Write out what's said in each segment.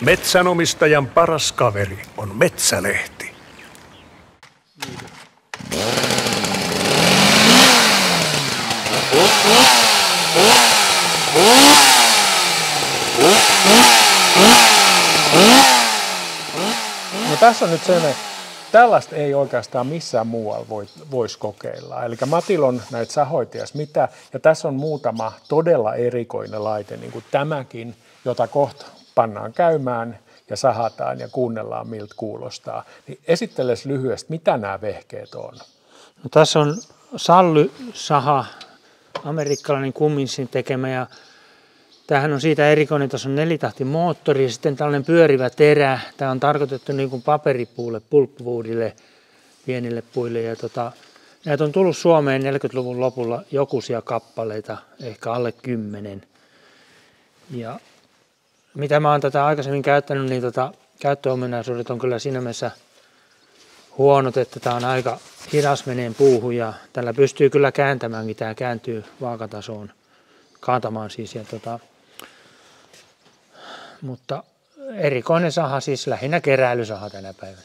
Metsänomistajan paras kaveri on Metsälehti. No tässä on nyt se, että tällaista ei oikeastaan missään muualla voisi kokeilla. Eli Matilla on näitä sahoitias mitä, ja tässä on muutama todella erikoinen laite, niin kuin tämäkin, jota kohta pannaan käymään ja sahataan ja kuunnellaan, miltä kuulostaa. Niin esitteles lyhyesti, mitä nämä vehkeet on? No, tässä on Sally-saha, amerikkalainen Cummingsin tekemä, ja tämähän on siitä erikoinen, tässä on nelitahtimoottori ja sitten tällainen pyörivä terä. Tämä on tarkoitettu niin kuin paperipuulle, pulpwoodille, pienille puille. Ja näitä on tullut Suomeen 40-luvun lopulla jokuisia kappaleita, ehkä alle 10. Ja mitä mä oon tätä aikaisemmin käyttänyt, niin käyttöominaisuudet on kyllä siinä mielessä huonot, että tämä on aika hidasmeneen puuhun ja tällä pystyy kyllä kääntämäänkin. Tämä kääntyy vaakatasoon, kaatamaan siis. Ja mutta erikoinen saha, siis lähinnä keräilysaha tänä päivänä.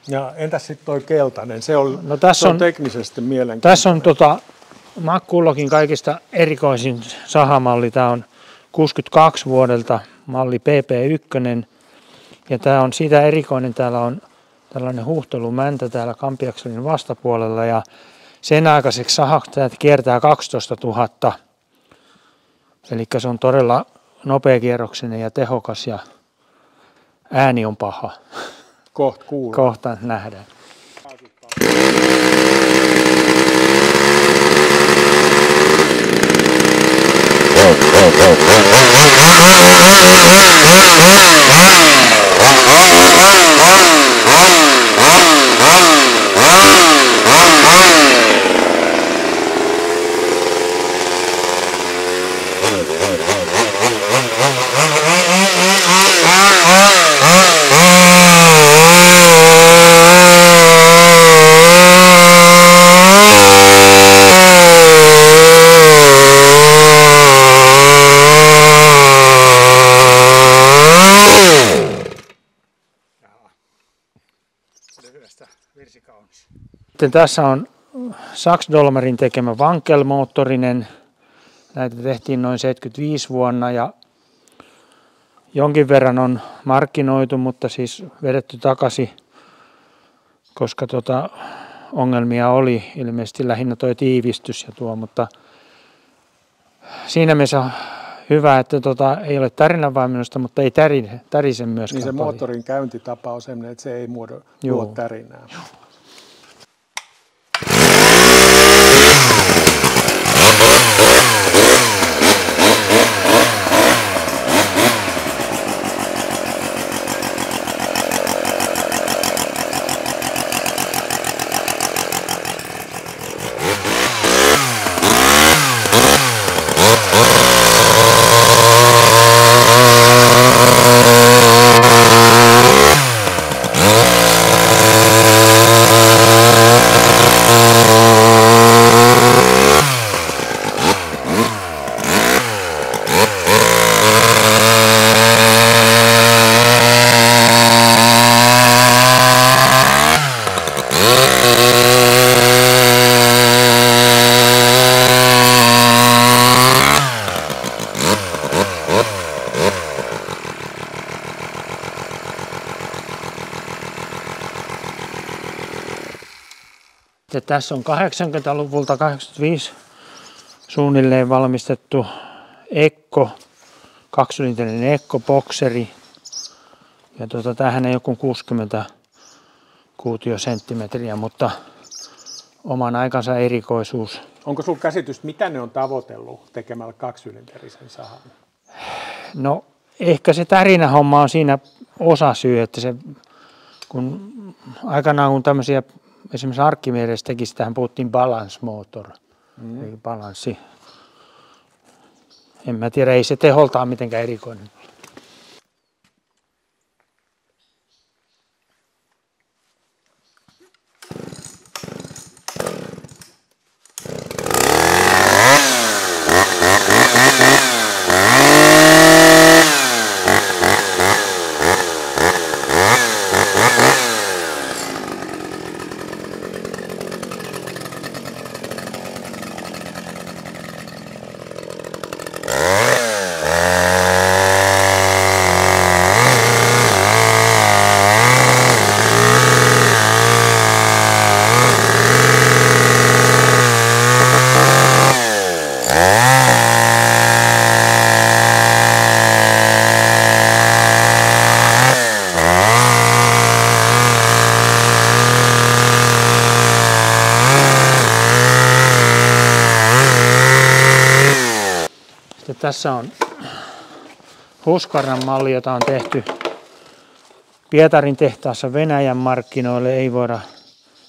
Ja entäs sitten toi keltainen? Se on, no tässä on teknisesti mielenkiintoinen. Tässä on McCulloughin kaikista erikoisin sahamalli. Tämä on 62 vuodelta malli PP1. Ja tämä on siitä erikoinen. Täällä on tällainen huuhtelumäntä täällä kampiakselin vastapuolella. Ja sen aikaiseksi sahaksi tämä kiertää 12 000. Eli se on todella nopeakierroksinen ja tehokas ja ääni on paha. Kohta nähdään. Sitten tässä on Sax-Dolmarin tekemä Wankel-moottorinen. Näitä tehtiin noin 75 vuonna ja jonkin verran on markkinoitu, mutta siis vedetty takaisin, koska ongelmia oli ilmeisesti lähinnä tuo tiivistys ja tuo, mutta siinä mielessä on hyvä, että ei ole tarinanvaimennasta, mutta ei tärise myöskään. Niin se moottorin käyntitapa on sellainen, että se ei luo tärinää. Sitten tässä on 80-luvulta 85 suunnilleen valmistettu Ekko, 2-sylinterinen Ekko bokseri. Ja tämähän ei ole kuin 60 kuutiosenttimetriä, mutta oman aikansa erikoisuus. Onko sinulla käsitys, mitä ne on tavoitellut tekemällä 2-sylinterisen sahan? No ehkä se tärinähomma on siinä osasyy, että se kun aikanaan kun tämmöisiä esimerkiksi Archimedes teki, sitähän puhuttiin balance motor, eli balanssi. En mä tiedä, ei se teholtaan mitenkään erikoinen. Tässä on Husqvarnan malli, jota on tehty Pietarin tehtaassa Venäjän markkinoille. Ei voida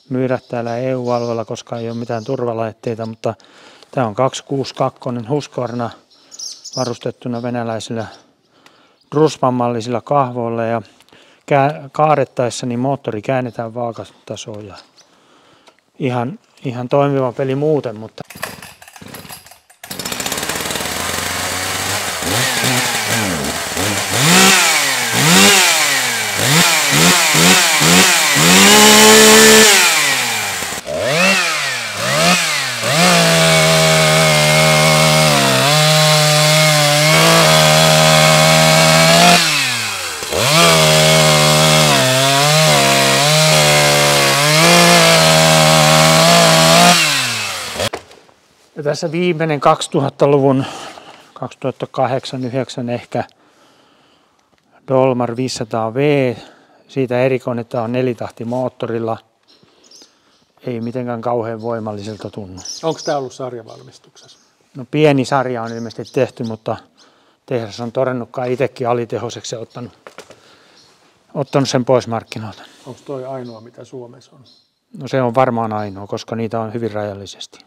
myydä täällä EU-alueella, koska ei ole mitään turvalaitteita, mutta tämä on 262 Husqvarna varustettuna venäläisillä Drusman-mallisilla kahvoilla. Ja kaadettaessa niin moottori käännetään vaakatasoon ja ihan toimiva peli muuten, mutta ja tässä viimeinen 2000-luvun, 2008-2009 ehkä Dolmar 500V, siitä erikoinen, että on 4-tahtimoottorilla, ei mitenkään kauhean voimalliselta tunnu. Onko tämä ollut sarjavalmistuksessa? No pieni sarja on ilmeisesti tehty, mutta tehdas on todennutkaan itsekin alitehoiseksi ja ottanut sen pois markkinoilta. Onko toi ainoa, mitä Suomessa on? No se on varmaan ainoa, koska niitä on hyvin rajallisesti.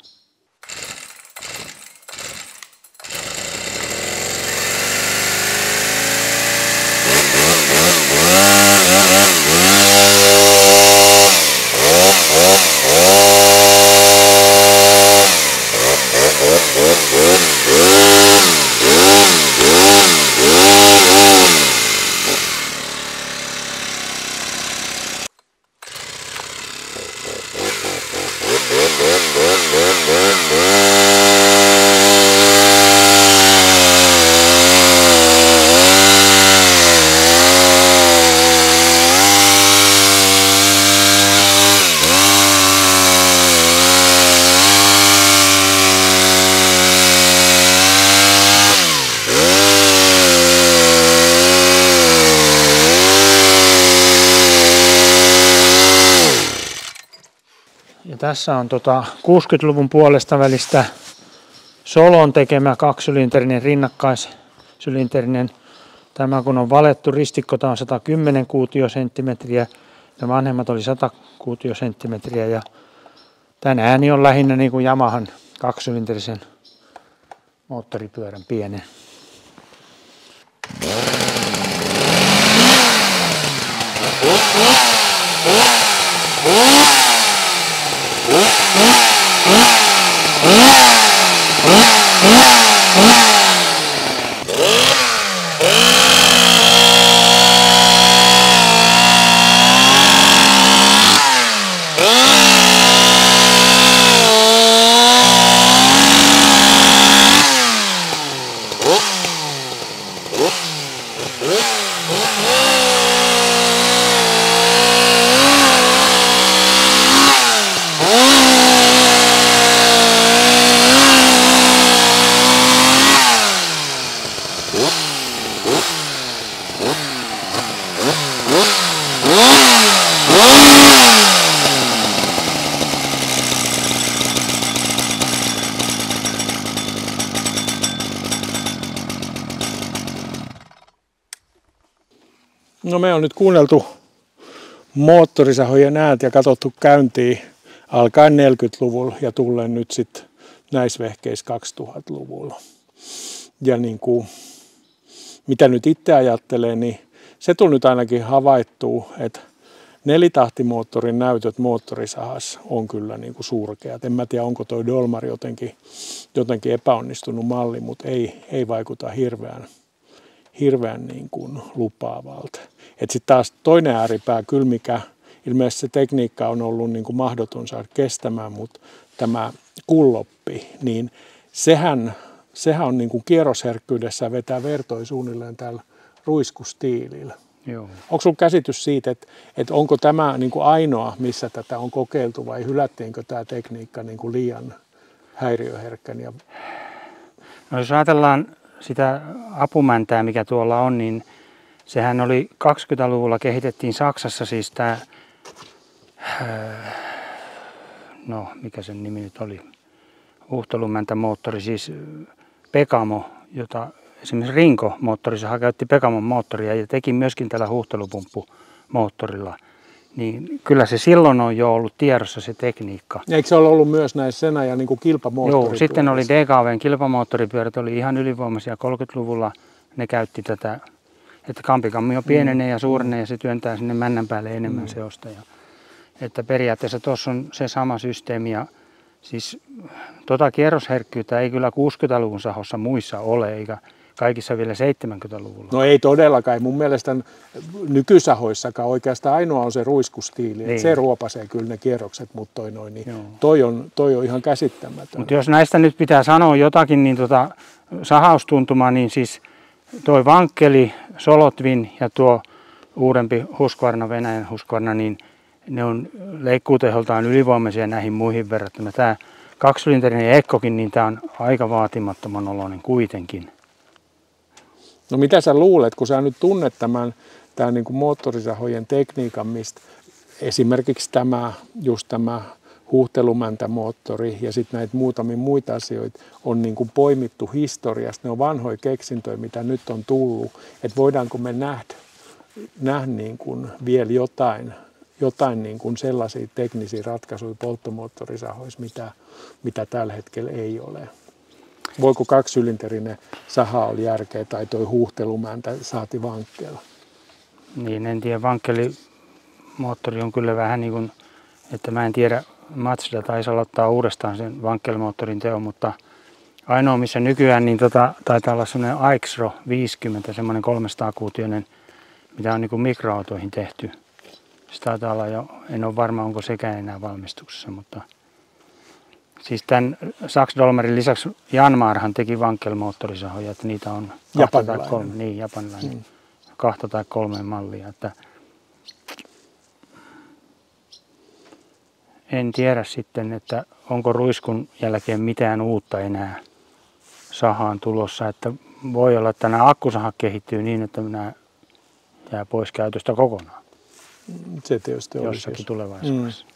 Ja tässä on 60-luvun puolesta välistä Solon tekemä 2-sylinterinen rinnakkaisylinterinen. Tämä kun on valettu ristikko, tämä on 110 kuutiosenttimetriä ja vanhemmat oli 100 kuutiosenttimetriä. Ja tämän ääni on lähinnä niin kuin Yamahan 2-sylinterisen moottoripyörän pienen. No me on nyt kuunneltu moottorisahojen ääntä ja katsottu käyntiin alkaen 40-luvulla ja tullen nyt sitten näissä vehkeissä 2000-luvulla. Ja niin kuin, mitä nyt itse ajattelee, niin se tuli nyt ainakin havaittua, että nelitahtimoottorin näytöt moottorisahassa on kyllä niin kuin surkeat. En mä tiedä, onko toi Dolmar jotenkin epäonnistunut malli, mutta ei vaikuta hirveän niin kuin lupaavalta. Sitten taas toinen ääripää, kyllä mikä ilmeisesti se tekniikka on ollut niin kuin mahdoton saada kestämään, mutta tämä kulloppi, niin sehän on niin kuin kierrosherkkyydessä vetää vertoi suunnilleen tällä ruiskustiilillä. Joo. Onko sinulla käsitys siitä, että onko tämä niin kuin ainoa, missä tätä on kokeiltu vai hylättiinkö tämä tekniikka niin kuin liian häiriöherkkän? No jos ajatellaan sitä apumäntää, mikä tuolla on, niin sehän oli 20-luvulla kehitettiin Saksassa siis tämä, no mikä sen nimi nyt oli, huuhtelumäntämoottori, siis Pekamo, jota esimerkiksi Rinko moottorisaha käytti Pekamon moottoria ja teki myöskin tällä huuhtelupumppumuottorilla. Niin kyllä se silloin on jo ollut tiedossa se tekniikka. Eikö se ole ollut myös näissä sen ajan niin kuin kilpamoottoripyörissä? Joo, sitten oli DKV:n kilpamoottoripyörät, oli ihan ylivoimaisia 30-luvulla. Ne käytti tätä, että kampikammio pienenee ja suurenee ja se työntää sinne männän päälle enemmän seosta. Että periaatteessa tuossa on se sama systeemi ja siis kierrosherkkyyttä ei kyllä 60-luvun sahossa muissa ole eikä kaikissa vielä 70-luvulla. No ei todellakaan. Mun mielestä nykysahoissakaan oikeastaan ainoa on se ruiskustiili. Niin. Se ruopasee kyllä ne kierrokset, mutta toi on ihan käsittämätön. Mutta jos näistä nyt pitää sanoa jotakin, niin sahaustuntuma, niin siis toi vankkeli, Solotvin ja tuo uudempi Husqvarna, Venäjän Husqvarna, niin ne on leikkuuteholtaan ylivoimaisia näihin muihin verrattuna. Tämä kaksisylinterinen Ekkokin, niin tämä on aika vaatimattoman oloinen kuitenkin. No mitä sä luulet, kun sä nyt tunnet tämän niin kuin moottorisahojen tekniikan, mistä esimerkiksi tämä huuhtelumäntämoottori ja sitten näitä muutamia muita asioita on niin kuin poimittu historiasta. Ne on vanhoja keksintöjä, mitä nyt on tullut. Että voidaanko me nähdä niin kuin vielä jotain niin kuin sellaisia teknisiä ratkaisuja polttomoottorisahoissa, mitä tällä hetkellä ei ole. Voiko kaksisylinterinen saha olla järkeä tai tuo huuhtelumäntä saati vankkela? Niin, en tiedä. Vankkelimoottori on kyllä vähän niin kuin, että mä en tiedä, Mazda taisi aloittaa uudestaan sen vankkelimoottorin teon, mutta ainoa missä nykyään niin taitaa olla semmoinen Aixro 50, semmoinen 300-kuutioinen, mitä on niin kuin mikroautoihin tehty. Se taitaa olla jo, en ole varma onko sekään enää valmistuksessa, mutta siis tämän Sax-Dolmarin lisäksi Janmarhan teki vankkelmoottorisahoja, että niitä on japanilainen. 2 tai 3 mallia. Että en tiedä sitten, että onko ruiskun jälkeen mitään uutta enää sahaan tulossa. Että voi olla, että nämä akkusahat kehittyy niin, että nämä jää pois käytöstä kokonaan. Se tietysti olisi jossakin tulevaisuudessa.